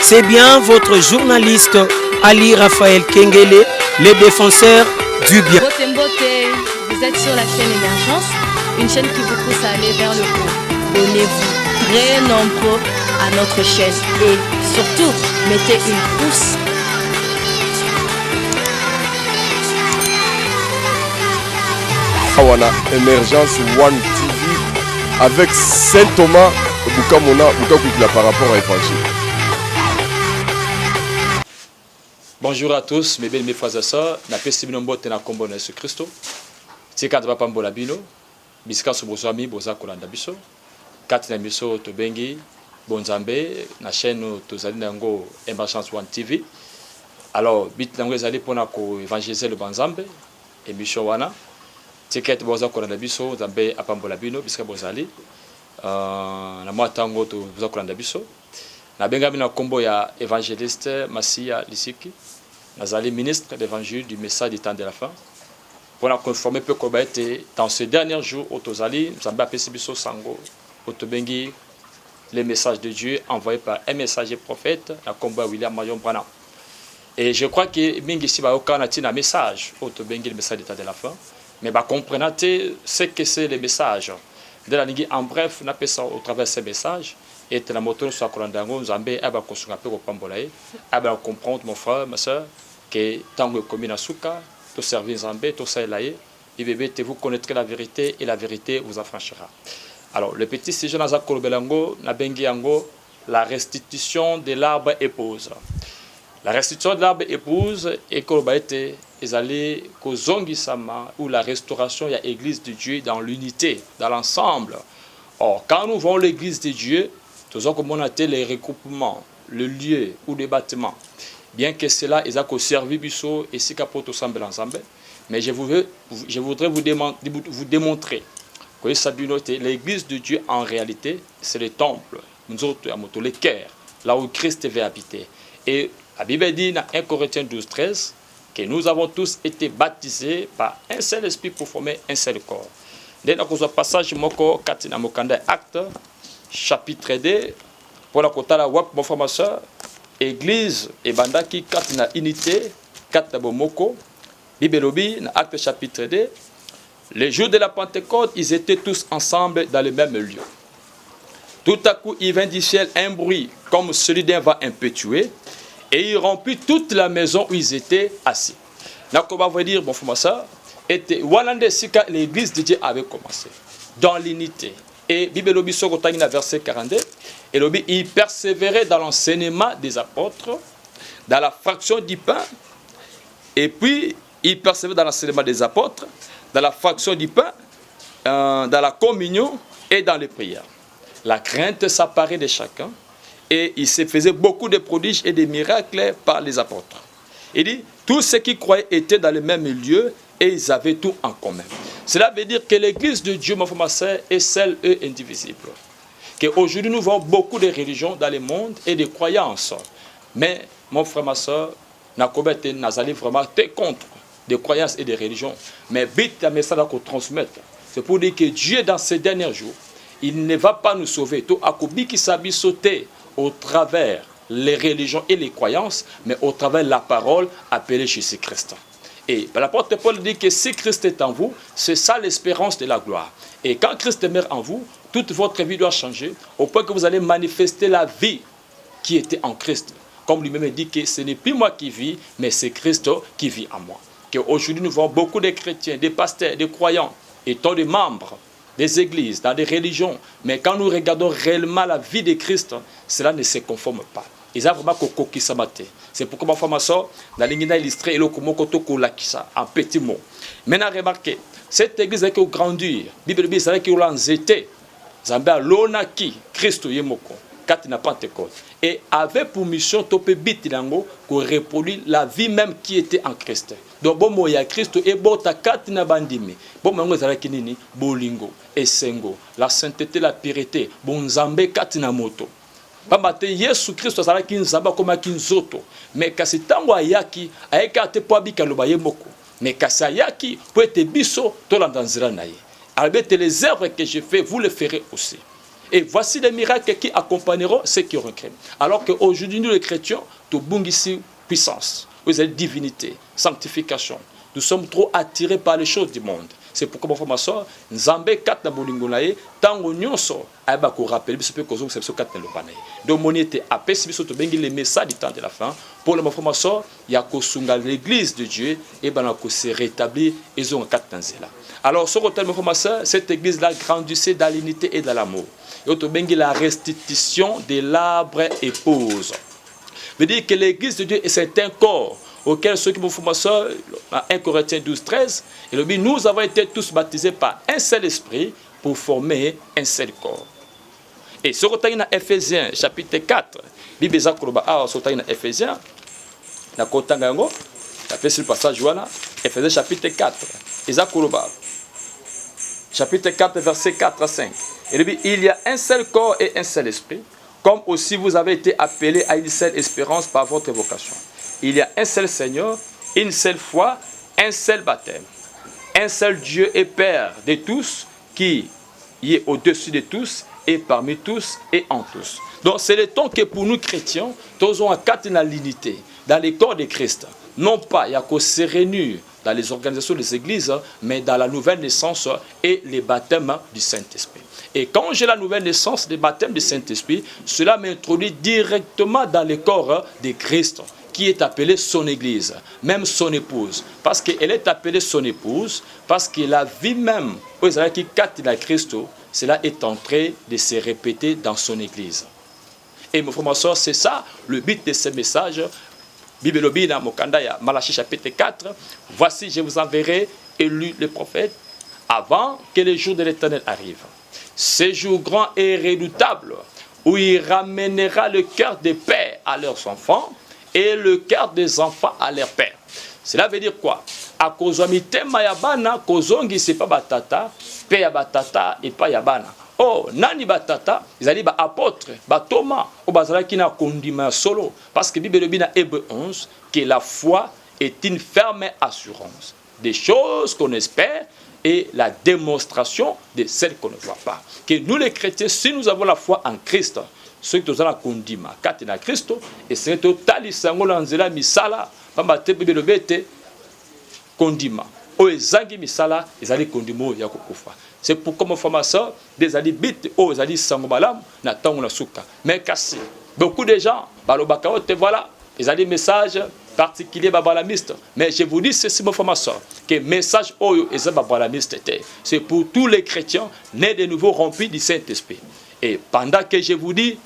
C'est bien votre journaliste Ali Raphaël Kengele, le défenseur du bien. Mbote Mbote, vous êtes sur la chaîne Émergence, une chaîne qui vous pousse à aller vers le haut. Abonnez-vous très nombreux à notre chaîne et surtout, mettez une pouce. Awana Émergence One TV avec Saint Thomas Bukamona Bukakwikila par rapport à l'évangile. Bonjour à tous, mes belles frères et sœurs. Na pesi bino mbote na kombo na Yesu Kristo. Tika ta papa mbola bino. Bisika so bozami boza kolanda biso. Kati na biso to bengi bonzambe na chaîne tozali nango Émergence One TV. Alors bit nango ezali pona ko évangéliser le banzambe émission wana. Tika ta boza kolanda biso nzambe apambola bino bisika bozali. Na mwatango to boza kolanda biso. Na bengami na kombo ya évangéliste Masia Lisiki. Nazali ministre d'évangile du message du temps de la fin. Pour la conformer peu comme été dans ces derniers jours au Tozali, nous avons appelé Sibiso Sango, au Tobengi, les messages de Dieu envoyés par un messager prophète, la combat William Marion Branham. Et je crois que Mingi Siba Okan a un message au Tobengi, le message du temps de la fin. Mais comprenez ce que c'est le message. De la ligue en bref, on appelle ça au travers de ces messages. Et la moto soit Kolandango, nous avons construit un peu au Pambolaï. Comprendre, mon frère, ma soeur, que tant que commis na souka, tout servir Zambé, tout ça est et vous connaîtrez la vérité et la vérité vous affranchira. Alors, le petit sujet dans Zakolobelango, na Bengiango, la restitution de l'arbre épouse. La restitution de l'arbre épouse est Kolobaïte, ezali Kozongisama, ou la restauration, il y a l'église de Dieu dans l'unité, dans l'ensemble. Or, quand nous voyons l'église de Dieu, nous avons monté les regroupements, le lieu ou les bâtiments. Bien que cela ait servi biso et si capote ensemble ensemble, mais je voudrais vous démontrer que l'église de Dieu en réalité c'est le temple, nous autres le cœur, là où Christ veut habiter. Et la Bible dit dans 1 Corinthiens 12-13 que nous avons tous été baptisés par un seul esprit pour former un seul corps. Dès le passage moko katina mokanda acte chapitre 2 pour la kotala wap mon frère ma soeur. Église et bandaki katina unité katina bomoko bibelobi na acte chapitre 2 les jours de la Pentecôte ils étaient tous ensemble dans le même lieu. Tout à coup il vint du ciel un bruit comme celui d'un vent impétueux et il remplit toute la maison où ils étaient assis. Na koba veut dire mon frère ma soeur était walande sika l'église de Dieu avait commencé dans l'unité. Et bibelobi sokotani na verset 42 et lobi il persévérait dans l'enseignement des apôtres, dans la fraction du pain, et puis il persévérait dans l'enseignement des apôtres, dans la fraction du pain, dans la communion et dans les prières. La crainte s'apparaît de chacun et il se faisait beaucoup de prodiges et de miracles par les apôtres. Il dit, tous ceux qui croyaient étaient dans le même lieu et ils avaient tout en commun. Cela veut dire que l'église de Dieu, mon frère, ma soeur, est seule et indivisible. Qu'aujourd'hui, nous voyons beaucoup de religions dans le monde et de croyances. Mais, mon frère, ma soeur, nous allons vraiment être contre des croyances et des religions. Mais vite, le message qu'on transmet, c'est pour dire que Dieu, dans ces derniers jours, il ne va pas nous sauver. Tout à coup, qui s'habille sauter au travers les religions et les croyances, mais au travers de la parole appelée Jésus-Christ. Et l'apôtre Paul dit que si Christ est en vous, c'est ça l'espérance de la gloire. Et quand Christ meurt en vous, toute votre vie doit changer au point que vous allez manifester la vie qui était en Christ. Comme lui-même dit que ce n'est plus moi qui vis, mais c'est Christ qui vit en moi. Qu'aujourd'hui nous voyons beaucoup de chrétiens, des pasteurs, des croyants, étant des membres des églises, dans des religions. Mais quand nous regardons réellement la vie de Christ, cela ne se conforme pas. Ils ont vraiment coquille samate. C'est pourquoi ma femme ma soeur, la ligne illustrée et le komokoto kolakisa en petits mots. Maintenant remarquez, cette église a grandi. Bible dit c'est qu'il a zété. Zambia lonaki Christ yemoko. Katina Pentecôte. Et avait pour mission topé bitilango pour reproduire la vie même qui était en Christ. Donc bon moya Christ et bota katina bandimi. Bon mango zalaki nini bolingo esengo, la sainteté, la pureté, bon zambe katina moto. Bambate Yesu Kristo azalaki nzamba koma kinzoto mais kasi tango ayaki ayeka te po abika loba ye moko mais kasi ayaki po ete biso tolanda nzira na ye. Alors les œuvres que je fais vous les ferez aussi. Et voici les miracles qui accompagneront ceux qui auront cru. Alors qu'aujourd'hui, nous les chrétiens, tout ici puissance, vous avez divinité, sanctification. Nous sommes trop attirés par les choses du monde. C'est pourquoi, mon frère, ma soeur, Nzambe kat na bolingo na ye, tango nyonso, ayeba ko rappeler biso pe kozo biso kat na lopana ye. Donc mon était apesi biso to bengi les messages du temps de la fin. Pour le mon frère, ma soeur, ya ko sunga l'église de Dieu et bana ko se rétablir et ont kat na nzela. Alors ce côté, mon frère, ma soeur, cette église là grandissait dans l'unité et dans l'amour. Et to bengi la restitution de l'arbre épouse. Veut dire que l'église de Dieu c'est un corps auquel ceux qui me font ma soeur, 1 Corinthiens 12, 13, et le dit, nous avons été tous baptisés par un seul esprit pour former un seul corps. Et ce qu'on a dans Ephésiens chapitre 4, Bible Zakoroba, ce qu'on a dans Ephésiens, na kotanga yango, tapez sur le passage voilà, Ephésiens chapitre 4, Zakoroba, chapitre 4, verset 4 à 5. Et il dit, il y a un seul corps et un seul esprit, comme aussi vous avez été appelés à une seule espérance par votre vocation. Il y a un seul Seigneur, une seule foi, un seul baptême. Un seul Dieu et Père de tous, qui est au-dessus de tous, et parmi tous, et en tous. Donc c'est le temps que pour nous chrétiens, nous avons quatre dans l'unité, dans les corps de Christ. Non pas, il y a qu'au se réunir dans les organisations des églises, mais dans la nouvelle naissance et les baptêmes du Saint-Esprit. Et quand j'ai la nouvelle naissance des baptêmes du Saint-Esprit, cela m'introduit directement dans le corps de Christ, qui est appelée son église, même son épouse. Parce qu'elle est appelée son épouse, parce que la vie même, qui capte la Christ, cela est en train de se répéter dans son église. Et mon frère, ma soeur, c'est ça le but de ce message. Bible Lobina Mokandaya, Malachie chapitre 4. Voici, je vous enverrai, élus les prophètes, avant que les jours de l'Éternel arrivent. Ce jour grand et redoutable, où il ramènera le cœur des pères à leurs enfants, et le cœur des enfants à leur père. Cela veut dire quoi? A kozomite mayabana kozongi c'est pas batata, pe ya batata et pas yabana. Oh, nani batata, ils allaient ba apôtre, ba Thomas, au bazala qui na kondima solo parce que Bible bina Hébreux 11 que la foi est une ferme assurance des choses qu'on espère et la démonstration de celles qu'on ne voit pas. Que nous les chrétiens, si nous avons la foi en Christ, ceux qui ont kondima kati na Kristo et c'est total isango lanzela misala pamba te bibe lobete kondima o ezangi misala ezali kondimo ya kokufa. C'est pourquoi mon formation des ali bit o ezali sango malam na tango na suka. Mais kasi beaucoup de gens balobaka te voilà ezali message particulier babalamiste. Mais je vous dis ceci mon formation que message oyo ezali babalamiste te. C'est pour tous les chrétiens nés de nouveau remplis du Saint-Esprit. Et pendant que je vous dis,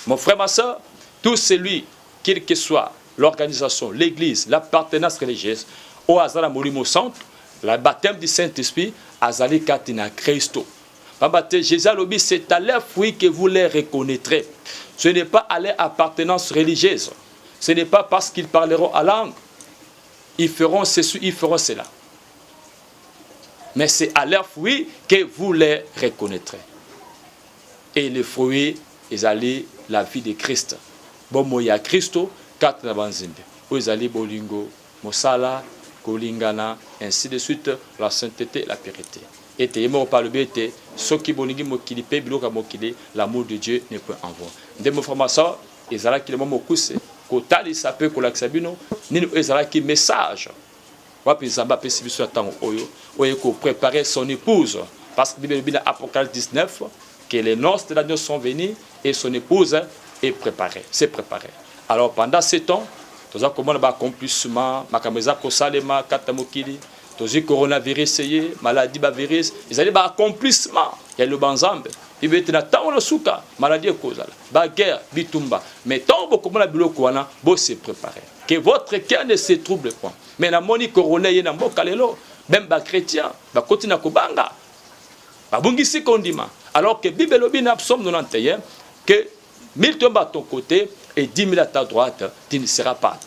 mon frère, ma soeur, tout celui, quelle que soit l'organisation, l'église, l'appartenance religieuse, au Azala Molimo Centre, le baptême du Saint-Esprit, Azali Katina Christo. Jésus a dit, c'est à leur fruit que vous les reconnaîtrez. Ce n'est pas à leur appartenance religieuse. Ce n'est pas parce qu'ils parleront à langue. Ils feront ceci, ils feront cela. Mais c'est à leur fruit que vous les reconnaîtrez. Et les fruits, ils allaient la vie de Christ. Bon, moi, il y a Christo, quatre na banzimbe. Ils allaient bolingo, mosala, kolingana, ainsi de suite, la sainteté, la pureté. Et tu es par le bête, ceux qui bolingi mokili, pebiloka mokili, l'amour de Dieu ne peut en voir. Des mots formations, ils allaient qui le moment coussé, kotali sape kolaksabino, ni ils allaient qui message. Wapi zamba pesibiso attend oyo, oyo ko préparer son épouse. Parce que Bible Apocalypse 19, que les noces de l'agneau sont venues et son épouse est préparée, s'est préparée. Alors pendant ce temps, tous les comment accomplissement, makameza kosalema katamokili, tous les coronavirus maladie virus, ils allaient accomplissement. Il y a le banzambe. Il veut être dans le souka, maladie causale, guerre, bitumba. Mais tant que comment la biloko wana, bo se préparer. Que votre cœur ne se trouble point. Mais na moni corona yena mbokalelo, même ba chrétien, ba kotina kobanga. Ba bungisi kondima. Alors que Bible Lobina Psaume 91, que 1000 tombent à ton côté et 10 000 à ta droite, tu ne seras pas.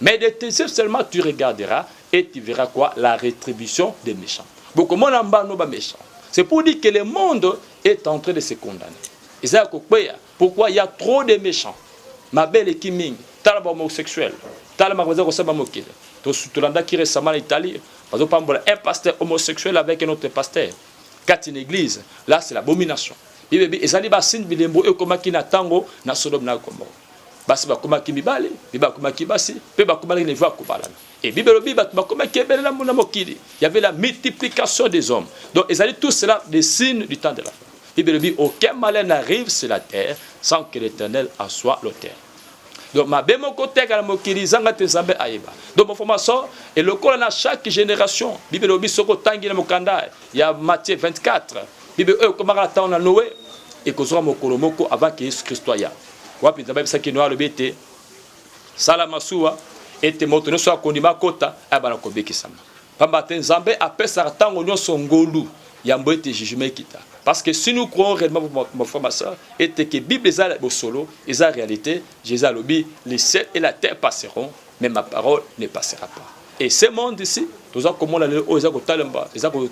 Mais de tes yeux seulement tu regarderas et tu verras quoi? La rétribution des méchants. Beaucoup de gens méchants. C'est pour dire que le monde est en train de se condamner. Pourquoi il y a trop de méchants? Ma belle Kiming, talaba homosexuel, talaba mokile. Tout qui récemment en Italie, un pasteur homosexuel avec un autre pasteur. Quand une église, là c'est l'abomination. Bible ezali basine bilembo ekomaki na tango na Sodome na Gomorrhe. Basi bakomaki mibale, bakomaki basi, pe bakomaki ne va kobalana. Et Bible lobi bakomaki ebele na mona mokili. Il y avait la multiplication des hommes. Donc ezali tout cela des signes du temps de la fin. Bible lobi aucun malheur n'arrive sur la terre sans que l'Éternel en soit l'auteur. Donc ma bemo côté kala mokili zanga te zambe aiba. Donc mon formation et le col na chaque génération. Bible lobi soko tangi na mokanda. Il y a Matthieu 24. Bible comment attendre na Noé et kozwa mokolo moko avant que Jésus Christ soit. Wapi nzambe bisaki noa lobete sala masuwa ete moto no so akondima kota abana kobekisama pamba te nzambe apesa tango nyonso ngolu ya mboete jugement kita parce que si nous croyons réellement mon frère ma soeur ete que Bible est au solo et la réalité Jésus a lobi les cieux et la terre passeront mais ma parole ne passera pas et ce monde ici tous comme la o ezako talemba ezako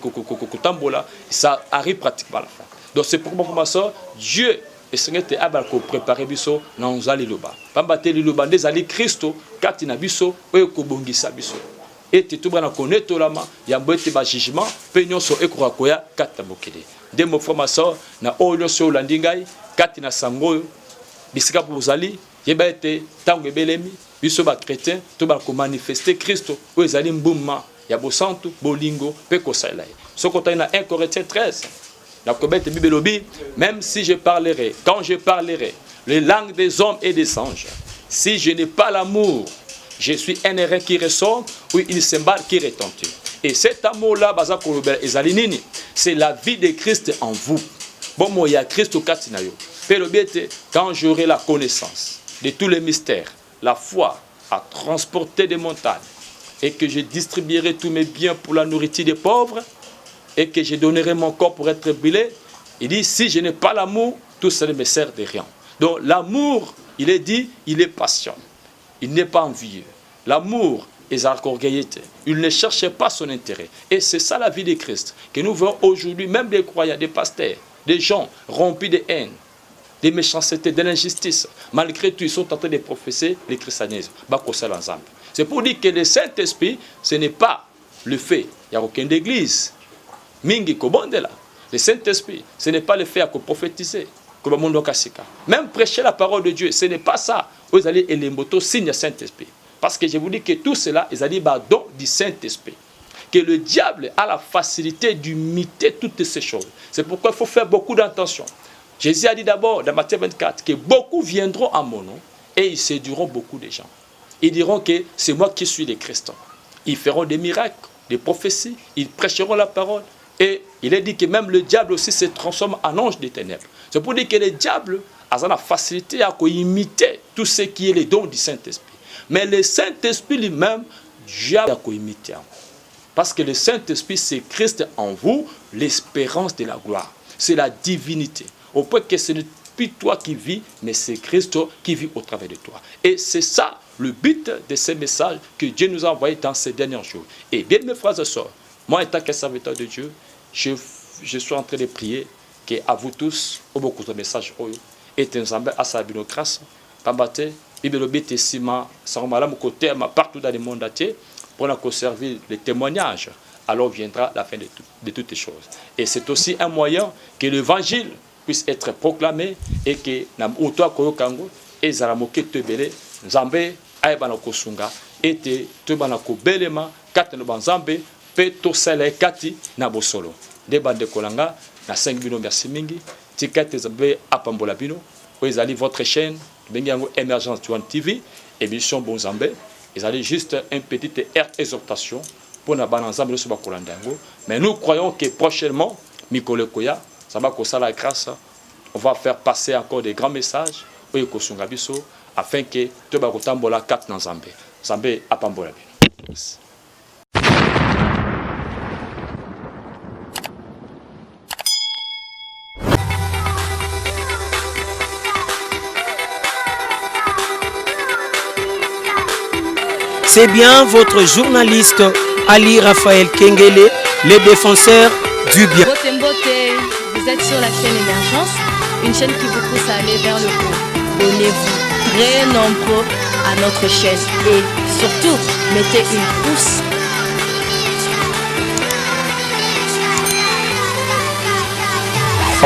kotambola ça arrive pratiquement à la fin donc c'est pourquoi ma soeur Dieu et ce n'était pas pour préparer biso na nzali loba pambate liloba ndezali Kristo kati na biso oyo kobongisa biso ete to bana connaître lama ya mbote ba jugement pe nyonso ekora koya kati mokili de mo formation na oyo so landingai kati na sango bisika bozali yeba ete tango belemi biso ba chrétien to ba ko manifester Kristo oyo ezali mbuma ya bosantu bolingo pe ko salai sokota na 1 Corinthiens 13. La Bible Bibelobi, même si je parlerai, quand je parlerai les langues des hommes et des anges, si je n'ai pas l'amour, je suis un airain qui ressort ou une cymbale qui retentit. Et cet amour-là, c'est la vie de Christ en vous. Bon, moi, il y a Christ au Katinayo. Quand j'aurai la connaissance de tous les mystères, la foi à transporter des montagnes, et que je distribuerai tous mes biens pour la nourriture des pauvres, et que je donnerai mon corps pour être brûlé, il dit, si je n'ai pas l'amour, tout cela ne me sert de rien. Donc l'amour, il est dit, il est patient. Il n'est pas envieux. L'amour est orgueillité. Il ne cherche pas son intérêt. Et c'est ça la vie de Christ. Que nous voyons aujourd'hui, même des croyants, des pasteurs, des gens remplis de haine, de méchanceté, de l'injustice. Malgré tout, ils sont en train de professer le christianisme. C'est pour dire que le Saint-Esprit, ce n'est pas le fait. Il n'y a aucune église. Mingi kobondela. Le Saint-Esprit, ce n'est pas le fait à prophétiser. Même prêcher la parole de Dieu, ce n'est pas ça. Vous allez et les motos signent le Saint-Esprit. Parce que je vous dis que tout cela, ils allaient don du Saint-Esprit. Que le diable a la facilité d'imiter toutes ces choses. C'est pourquoi il faut faire beaucoup d'attention. Jésus a dit d'abord dans Matthieu 24 que beaucoup viendront à mon nom et ils séduiront beaucoup de gens. Ils diront que c'est moi qui suis le Christ. Ils feront des miracles, des prophéties, ils prêcheront la parole. Et il est dit que même le diable aussi se transforme en ange des ténèbres. C'est pour dire que le diable a la facilité à imiter tout ce qui est les dons du Saint-Esprit. Mais le Saint-Esprit lui-même, Dieu a imité. Parce que le Saint-Esprit, c'est Christ en vous, l'espérance de la gloire. C'est la divinité. Au point que ce n'est plus toi qui vis, mais c'est Christ qui vit au travers de toi. Et c'est ça le but de ces messages que Dieu nous a envoyés dans ces derniers jours. Et bien mes frères et sœurs, moi, en tant que serviteur de Dieu, je suis en train de prier que à vous tous, au beaucoup de messages, et ensemble à sa grâce, pambate, Bible Sima, Saramalam côté, partout dans le monde entier, pour nous conserver les témoignages. Alors viendra la fin de toutes les choses. Et c'est aussi un moyen que l'évangile puisse être proclamé et que Namoutoa Koyokango et Zaramoke Tebele, Nzambe, Aïbana Kosunga, et Tebana Kobelema, Katanoban Nzambe, Peto Sele Kati Nabosolo. De bande kolanga na 5 bino merci mingi. Tikate Nzambe apambola bino. Vous allez votre chaîne, Bengango Emergence One TV, émission Bon Nzambe. Ils allaient juste une petite exhortation pour na bananzambe le soba kolandango. Mais nous croyons que prochainement, Mikole Koya, ça va causer la grâce. On va faire passer encore des grands messages afin que tout va kotambola kat na Nzambe. Nzambe apambola bino. C'est bien votre journaliste Ali Raphaël Kengele, le défenseur du bien. Mbote Mbote, vous êtes sur la chaîne Émergence, une chaîne qui vous pousse à aller vers le haut. Abonnez-vous très nombreux à notre chaîne et surtout, mettez une pouce.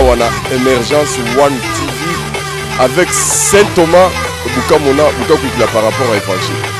wana Emergence One TV avec Saint Thomas Bukamona Bukakwikila par rapport à Évangile.